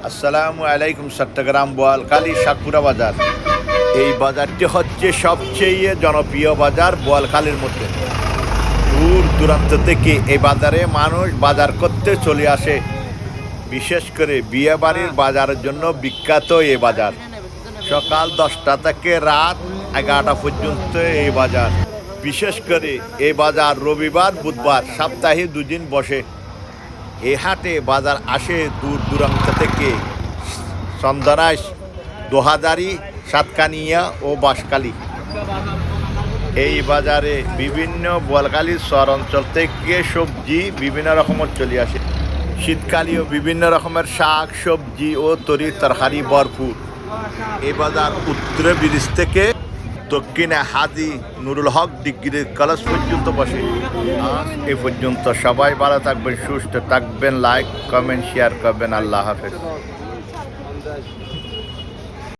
আসসালামু আলাইকুম। চট্টগ্রাম বোয়ালখালী সাতপুরা বাজার। এই বাজারটি হচ্ছে সবচেয়ে জনপ্রিয় বাজার বোয়ালখালীর মধ্যে। দূর দূরান্ত থেকে এই বাজারে মানুষ বাজার করতে চলে আসে। বিশেষ করে বিয়ে বাড়ির বাজারের জন্য বিখ্যাত এই বাজার। সকাল 10টা থেকে রাত 11টা পর্যন্ত এই বাজার। বিশেষ করে এই বাজার রবিবার বুধবার সপ্তাহে দুদিন বসে। এই হাটে বাজার আসে দূর দূরান্ত থেকে, চন্দনাইশ, দোহাজারি, সাতকানিয়া ও বাঁশখালী। এই বাজারে বিভিন্ন বোয়ালখালী শহর অঞ্চল থেকে সবজি বিভিন্ন রকমের চলে আসে। শীতকালীয় বিভিন্ন রকমের শাক সবজি ও তরি তরকারি ভরপুর। এই বাজার উত্তরে ব্রিজ থেকে দক্ষিণে হাজি নুরুল হক ডিগ্রি কলেজ পর্যন্ত বসে। আজ এ পর্যন্ত। সবাই ভালো থাকবেন, সুস্থ থাকবেন, লাইক কমেন্ট শেয়ার করবেন। আল্লাহ হাফেজ।